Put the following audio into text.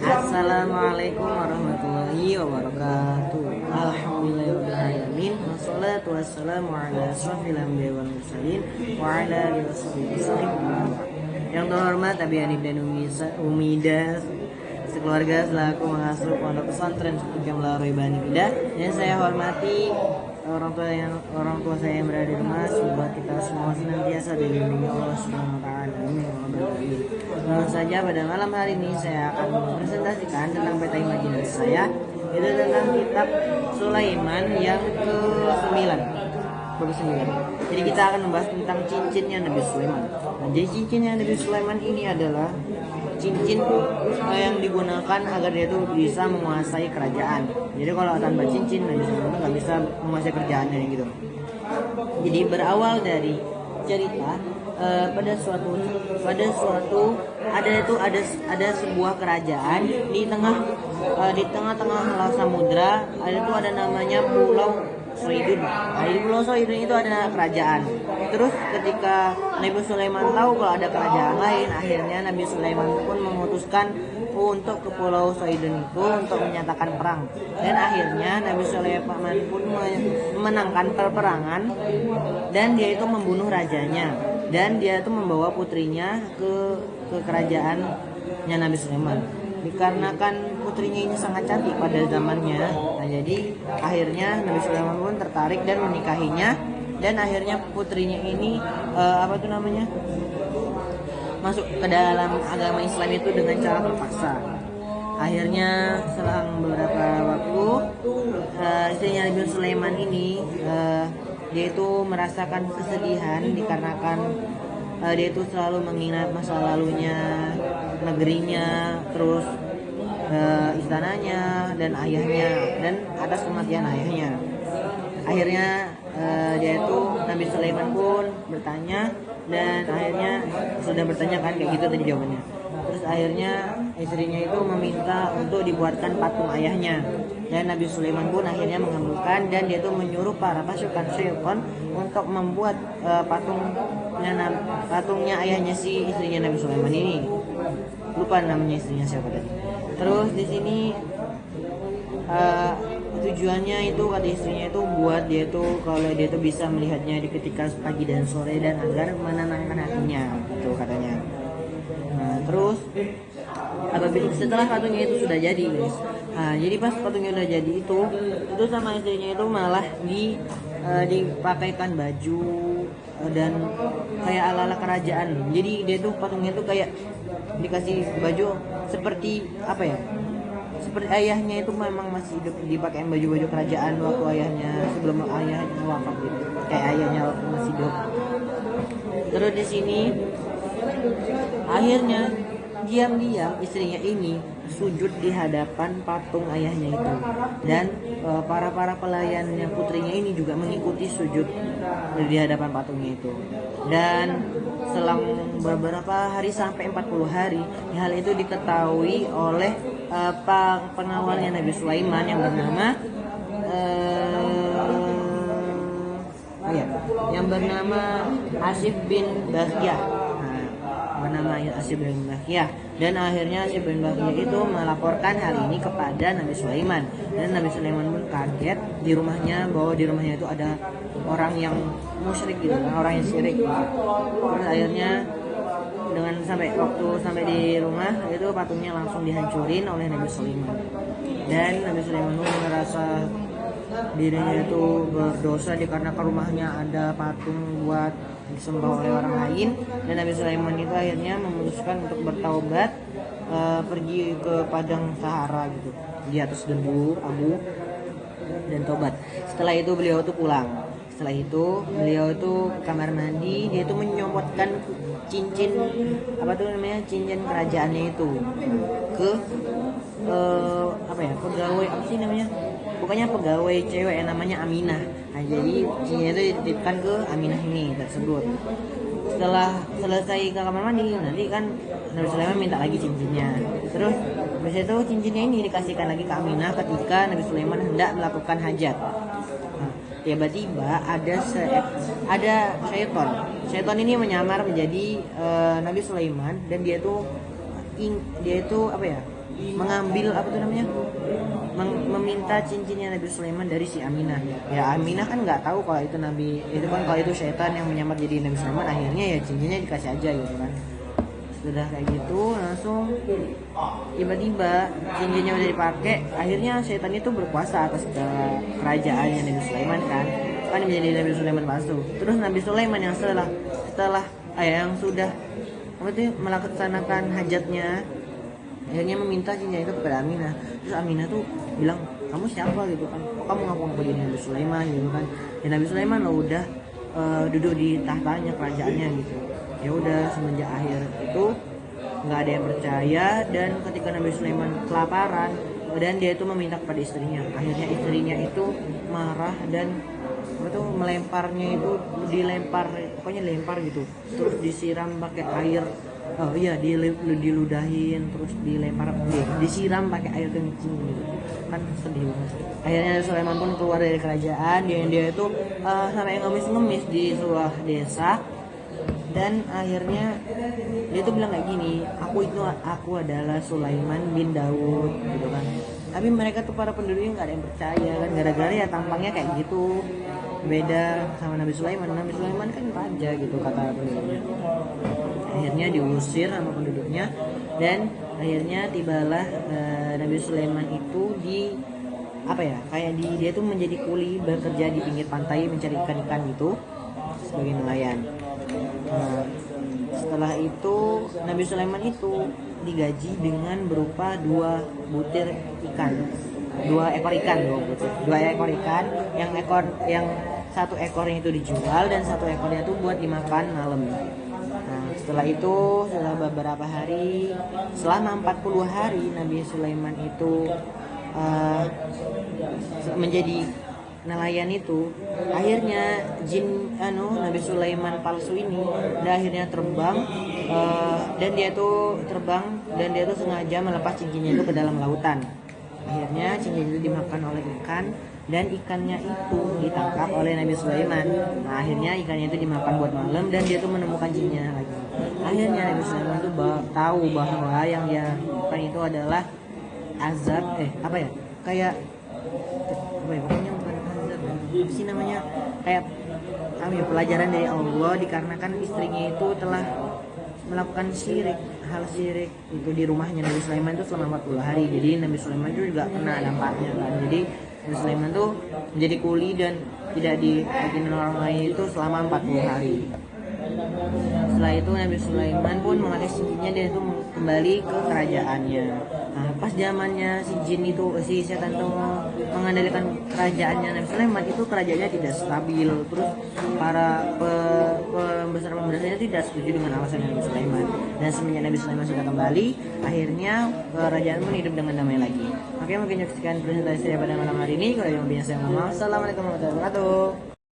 Assalamualaikum warahmatullahi wabarakatuh. Alhamdulillahirrahmanirrahim. Wassalatu wassalamu ala asrofil anbiya wal mursalin wa ala alihi wasallam. Yang terhormat Abi Hanif dan Umida sekeluarga selaku mengasuh pondok pesantren Jamlah Roibani Bidah. Yang saya hormati orang tua saya yang berada di rumah, semoga kita semua senantiasa dilindungi Allah Subhanahu wa taala. Amin. Langsung saja pada malam hari ini saya akan mempresentasikan tentang peta imajinasi saya, itu tentang kitab Sulaiman yang ke-9. Jadi kita akan membahas tentang cincinnya Nabi Sulaiman. Nah, jadi cincinnya Nabi Sulaiman ini adalah cincin yang digunakan agar dia itu bisa menguasai kerajaan. Jadi kalau tanpa cincin Nabi Sulaiman nggak bisa menguasai kerjaannya gitu. Jadi berawal dari cerita pada suatu ada sebuah kerajaan di tengah-tengah laut samudra. Ada namanya Pulau Soidun. Nah, di Pulau Soidun itu ada kerajaan. Terus ketika Nabi Sulaiman tahu kalau ada kerajaan lain, akhirnya Nabi Sulaiman pun memutuskan untuk ke Pulau Soidun itu untuk menyatakan perang. Dan akhirnya Nabi Sulaiman pun memenangkan peperangan dan dia itu membunuh rajanya. Dan dia itu membawa putrinya ke kerajaannya Nabi Sulaiman. Dikarenakan putrinya ini sangat cantik pada zamannya, nah jadi akhirnya Nabi Sulaiman pun tertarik dan menikahinya. Dan akhirnya putrinya ini masuk ke dalam agama Islam itu dengan cara terpaksa. Akhirnya selang beberapa waktu istrinya Nabi Sulaiman ini dia itu merasakan kesedihan dikarenakan dia itu selalu mengingat masa lalunya, negerinya, terus istananya dan ayahnya, dan atas kematian ayahnya. Akhirnya dia itu Nabi Sulaiman pun bertanya, dan akhirnya sudah bertanya kan kayak gitu tadi jawabannya. Terus akhirnya istrinya itu meminta untuk dibuatkan patung ayahnya, dan Nabi Sulaiman pun akhirnya mengabulkan, dan dia itu menyuruh para pasukan syaitan untuk membuat patungnya ayahnya si istrinya Nabi Sulaiman ini. Lupa namanya istrinya siapa tadi. Terus di sini tujuannya itu kata istrinya itu buat dia itu kalau dia itu bisa melihatnya di ketika pagi dan sore, dan agar menenangkan hatinya, itu katanya. Nah, terus setelah patungnya itu sudah jadi, guys. Nah, jadi pas patungnya udah jadi itu sama istrinya itu malah dipakaikan baju dan kayak ala-ala kerajaan. Jadi dia tuh patungnya tuh kayak dikasih baju seperti apa ya? Seperti ayahnya itu memang masih hidup, dipakein baju-baju kerajaan waktu ayahnya sebelum ayahnya wafat gitu. Kayak ayahnya waktu masih hidup. Terus di sini akhirnya diam-diam istrinya ini sujud di hadapan patung ayahnya itu, dan para pelayannya putrinya ini juga mengikuti sujud di hadapan patungnya itu. Dan selang beberapa hari sampai 40 hari hal itu diketahui oleh pengawalnya Nabi Sulaiman yang bernama Asif bin Bakhiyah. Dan akhirnya Asif bin Bakhiyah itu melaporkan hal ini kepada Nabi Sulaiman, dan Nabi Sulaiman pun kaget di rumahnya bahwa di rumahnya itu ada orang yang musyrik gitu, orang yang syirik gitu. Terus akhirnya sampai di rumah itu patungnya langsung dihancurin oleh Nabi Sulaiman, dan Nabi Sulaiman pun merasa dirinya itu berdosa dikarenakan rumahnya ada patung buat disembah oleh orang lain. Dan Nabi Sulaiman itu akhirnya memutuskan untuk bertaubat, pergi ke padang Sahara gitu, di atas abu dan taubat. Setelah itu beliau tuh pulang. Setelah itu beliau itu ke kamar mandi, dia itu menyomotkan cincin cincin kerajaannya itu ke pokoknya pegawai cewek yang namanya Aminah. Nah, jadi cincinnya itu dititipkan ke Aminah ini tersebut. Setelah selesai ke kamar mandi, nanti kan Nabi Sulaiman minta lagi cincinnya. Terus habis itu cincinnya ini dikasihkan lagi ke Aminah ketika Nabi Sulaiman hendak melakukan hajat. Nah, tiba-tiba ada syaitan ini menyamar menjadi Nabi Sulaiman, dan dia itu mengambil apa tuh namanya, meminta cincinnya Nabi Sulaiman dari si Aminah. Ya Aminah kan nggak tahu kalau itu Nabi, itu kan kalau itu setan yang menyamar jadi Nabi Sulaiman. Akhirnya ya cincinnya dikasih aja gitu kan. Sudah kayak gitu langsung tiba-tiba cincinnya udah dipakai. Akhirnya setan itu berkuasa atas kerajaannya Nabi Sulaiman kan menjadi Nabi Sulaiman palsu. Terus Nabi Sulaiman yang setelah yang sudah melaksanakan hajatnya, akhirnya meminta cincin itu kepada Aminah. Terus Aminah tuh bilang, kamu siapa gitu kan, kamu ngaku-ngaku jadi Nabi Sulaiman gitu kan. Dan Nabi Sulaiman lo udah duduk di tahtanya kerajaannya gitu. Ya udah, semenjak akhir itu nggak ada yang percaya. Dan ketika Nabi Sulaiman kelaparan dan dia itu meminta kepada istrinya, akhirnya istrinya itu marah dan itu melemparnya itu pokoknya dilempar gitu, terus disiram pakai air. Oh iya, diludahin, terus dilempar, disiram pakai air kencing gitu kan, sedih banget. Akhirnya Sulaiman pun keluar dari kerajaan. Dia itu sampai ngemis-ngemis di sebuah desa. Dan akhirnya dia tuh bilang kayak gini, aku adalah Sulaiman bin Daud gitu kan. Tapi mereka tuh para penduduknya nggak ada yang percaya kan, gara-gara ya tampangnya kayak gitu, beda sama Nabi Sulaiman. Nabi Sulaiman kan raja gitu kata penduduknya. Akhirnya diusir sama penduduknya. Dan akhirnya tibalah Nabi Sulaiman itu dia tuh menjadi kuli, bekerja di pinggir pantai mencari ikan-ikan gitu sebagai nelayan. Nah, setelah itu Nabi Sulaiman itu digaji dengan berupa 2 ekor ikan. Yang satu ekornya itu dijual dan satu ekornya itu buat dimakan malam. Nah, setelah itu beberapa hari, selama 40 hari Nabi Sulaiman itu menjadi nelayan itu. Akhirnya Nabi Sulaiman palsu ini akhirnya terbang, dan dia tuh sengaja melepas cincinnya itu ke dalam lautan. Akhirnya cincin itu dimakan oleh ikan dan ikannya itu ditangkap oleh Nabi Sulaiman. Nah, akhirnya ikannya itu dimakan buat malam dan dia tuh menemukan cincinnya lagi. Akhirnya Nabi Sulaiman itu tahu bahwa yang dia lakukan itu adalah azab, pokoknya bukan azab, apa sih namanya, kayak pelajaran dari Allah, dikarenakan istrinya itu telah melakukan hal syirik itu di rumahnya Nabi Sulaiman itu selama 40 hari. Jadi Nabi Sulaiman itu juga kena dampaknya kan. Jadi Nabi Sulaiman itu menjadi kuli dan tidak dibikin orang lain itu selama 40 hari. Setelah itu Nabi Sulaiman pun memakai cincinnya dan itu kembali ke kerajaannya. Nah, pas zamannya si setan itu mengendalikan kerajaannya Nabi Sulaiman, itu kerajaannya tidak stabil. Terus para pembesar-pembesarnya tidak setuju dengan alasan Nabi Sulaiman. Dan semenjak Nabi Sulaiman sudah kembali, akhirnya kerajaan pun hidup dengan damai lagi. Oke, mungkin sekian presentasi saya pada malam hari ini. Kalau yang biasa saya ngomong, assalamualaikum warahmatullahi wabarakatuh.